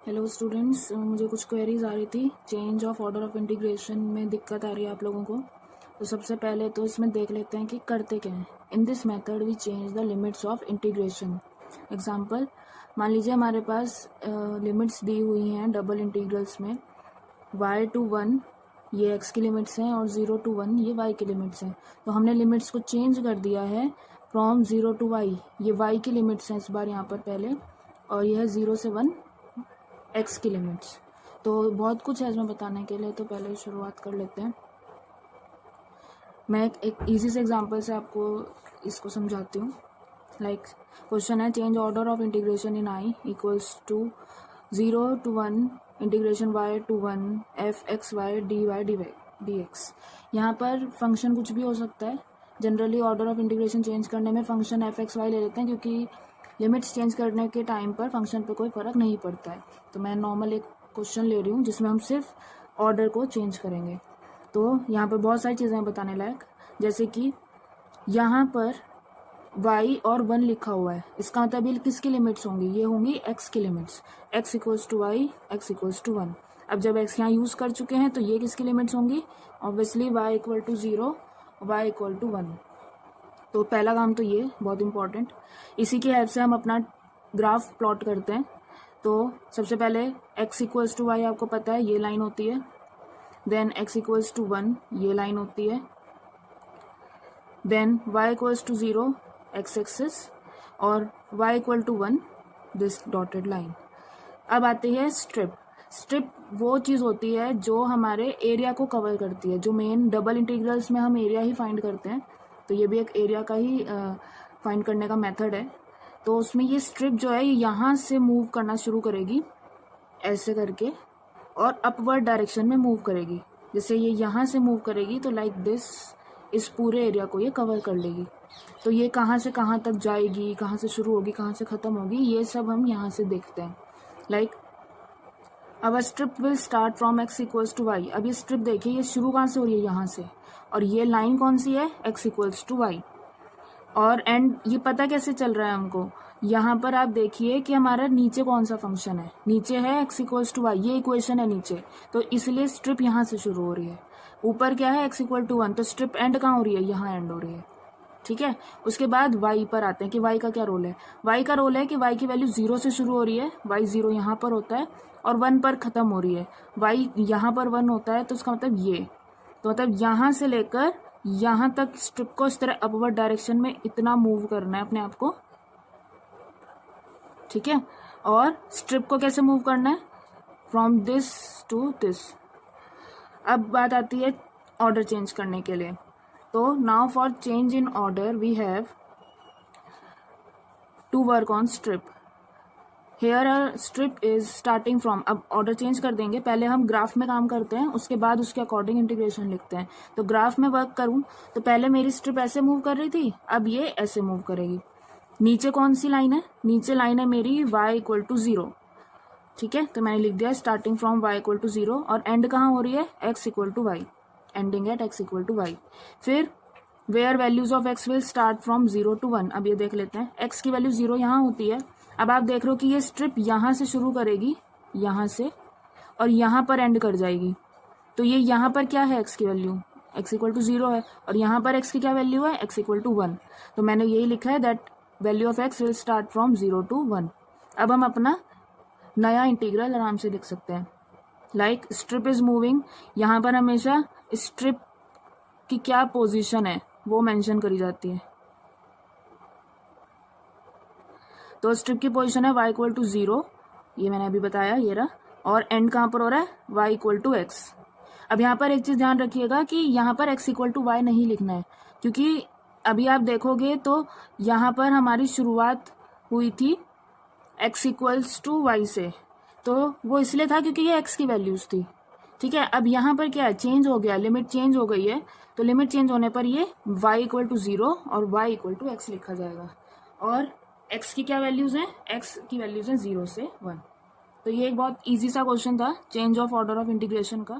Hello students, मुझे कुछ queries आ रही थी। Change of order of integration में दिक्कत आ रही है आप लोगों को। तो सबसे पहले तो इसमें देख लेते हैं कि करते क्या हैं। In this method we change the limits of integration. Example, मान लीजिए हमारे पास लिमिट्स दी हुई हैं डबल इंटीग्रल्स में। y to 1 ये x की लिमिट्स हैं और 0 to 1 ये y की लिमिट्स हैं। तो हमने लिमिट्स को चेंज कर दिया है फ्रॉम 0 to y। ये y की लिमिट्स हैं इस बार यहाँ पर पहले, और यह 0 से 1 x की लिमिट्स। तो बहुत कुछ है इसमें बताने के लिए, तो पहले शुरुआत कर लेते हैं। मैं एक इजी से एग्जांपल से आपको इसको समझाती हूँ। लाइक क्वेश्चन है, change order of integration in i equals to 0 to 1 integration y to 1 f x y dy dx। यहाँ पर फंक्शन कुछ भी हो सकता है। Generally order of integration change करने में फंक्शन एफ एक्स वाई ले लेते हैं, क्योंकि लिमिट्स चेंज करने के टाइम पर फंक्शन पे कोई फ़र्क नहीं पड़ता है। तो मैं नॉर्मल एक क्वेश्चन ले रही हूँ जिसमें हम सिर्फ ऑर्डर को चेंज करेंगे। तो यहाँ पर बहुत सारी चीज़ें बताने लायक, जैसे कि यहाँ पर y और 1 लिखा हुआ है। इसका मतलब ये किसकी लिमिट्स होंगी? ये होंगी x की limits. x equals to y, x equals to 1। अब जब x यहाँ यूज़ कर चुके हैं तो ये किसकी लिमिट्स होंगी? Obviously y equal to 0, y equal to 1। तो पहला काम तो ये बहुत इंपॉर्टेंट। इसी की हेल्प से हम अपना ग्राफ प्लॉट करते हैं। तो सबसे पहले x इक्वल्स टू वाई आपको पता है, ये लाइन होती है। देन x इक्वल्स टू 1 ये लाइन होती है। Then y equals to 0 x axis और y equal to 1 this dotted line. अब आती है स्ट्रिप। स्ट्रिप वो चीज़ होती है जो हमारे एरिया को कवर करती है। जो मेन डबल इंटीग्रल्स में हम एरिया ही फाइंड करते हैं, तो ये भी एक एरिया का ही फाइंड करने का मेथड है। तो उसमें ये स्ट्रिप जो है ये यहाँ से मूव करना शुरू करेगी ऐसे करके, और अपवर्ड डायरेक्शन में मूव करेगी। जैसे ये यहाँ से मूव करेगी तो लाइक दिस इस पूरे एरिया को ये कवर कर लेगी। तो ये कहाँ से कहाँ तक जाएगी, कहाँ से शुरू होगी, कहाँ से ख़त्म होगी, ये सब हम यहाँ से देखते हैं। लाइक अब strip will start from x equals to y. अब ये स्ट्रिप देखिए, ये शुरू कहाँ से हो रही है? यहाँ से। और ये लाइन कौन सी है? x equals to y. और एंड ये पता कैसे चल रहा है हमको? यहाँ पर आप देखिए कि हमारा नीचे कौन सा फंक्शन है। नीचे है x इक्वल्स टू वाई, ये इक्वेशन है नीचे। तो इसलिए स्ट्रिप यहाँ से शुरू हो रही है। ऊपर क्या है? x equal to 1। तो स्ट्रिप एंड कहाँ हो रही है? यहाँ एंड हो रही है। ठीक है। उसके बाद y पर आते हैं कि y का क्या रोल है। y का रोल है कि y की वैल्यू 0 से शुरू हो रही है, y 0 यहाँ पर होता है और 1 पर ख़त्म हो रही है। y यहाँ पर 1 होता है, तो उसका मतलब ये, तो मतलब यहाँ से लेकर यहाँ तक स्ट्रिप को इस तरह अपवर्ड डायरेक्शन में इतना मूव करना है अपने आप को। ठीक है। और स्ट्रिप को कैसे मूव करना है? From this to this. अब बात आती है ऑर्डर चेंज करने के लिए। तो now for change in order we have to work on strip. Here a strip is starting from. अब ऑर्डर चेंज कर देंगे, पहले हम ग्राफ में काम करते हैं, उसके बाद उसके अकॉर्डिंग इंटीग्रेशन लिखते हैं। तो ग्राफ में वर्क करूं तो पहले मेरी स्ट्रिप ऐसे मूव कर रही थी, अब ये ऐसे मूव करेगी। नीचे कौन सी लाइन है? नीचे लाइन है मेरी y इक्वल टू 0। ठीक है। तो मैंने लिख दिया starting from y equal to 0 और एंड कहाँ हो रही है? x equal to y, ending at x equal to y. फिर where values of x will start from 0 to 1। अब ये देख लेते हैं, x की वैल्यू 0 यहाँ होती है। अब आप देख रहे हो कि ये स्ट्रिप यहाँ से शुरू करेगी, यहाँ से, और यहाँ पर एंड कर जाएगी। तो ये यहाँ पर क्या है? x की वैल्यू x इक्वल टू 0 है, और यहाँ पर x की क्या वैल्यू है? x equal to 1। तो मैंने यही लिखा है that value of x will start from 0 to 1। अब हम अपना नया इंटीग्रल आराम से लिख सकते हैं। लाइक स्ट्रिप इज मूविंग, यहाँ पर हमेशा स्ट्रिप की क्या पोजीशन है वो मेंशन करी जाती है। तो स्ट्रिप की पोजीशन है y इक्वल टू 0, ये मैंने अभी बताया, ये रहा। और एंड कहाँ पर हो रहा है? y equal to x। अब यहाँ पर एक चीज़ ध्यान रखिएगा कि यहाँ पर x इक्वल टू वाई नहीं लिखना है, क्योंकि अभी आप देखोगे तो यहाँ पर हमारी शुरुआत हुई थी x इक्वल्स टू वाई से, तो वो इसलिए था क्योंकि ये x की वैल्यूज़ थी। ठीक है। अब यहाँ पर क्या है? चेंज हो गया, लिमिट चेंज हो गई है। तो लिमिट चेंज होने पर ये y इक्वल टू 0 और y इक्वल टू x लिखा जाएगा। और x की क्या वैल्यूज़ हैं? x की वैल्यूज़ हैं 0 से 1। तो ये एक बहुत इजी सा क्वेश्चन था change of order of integration का।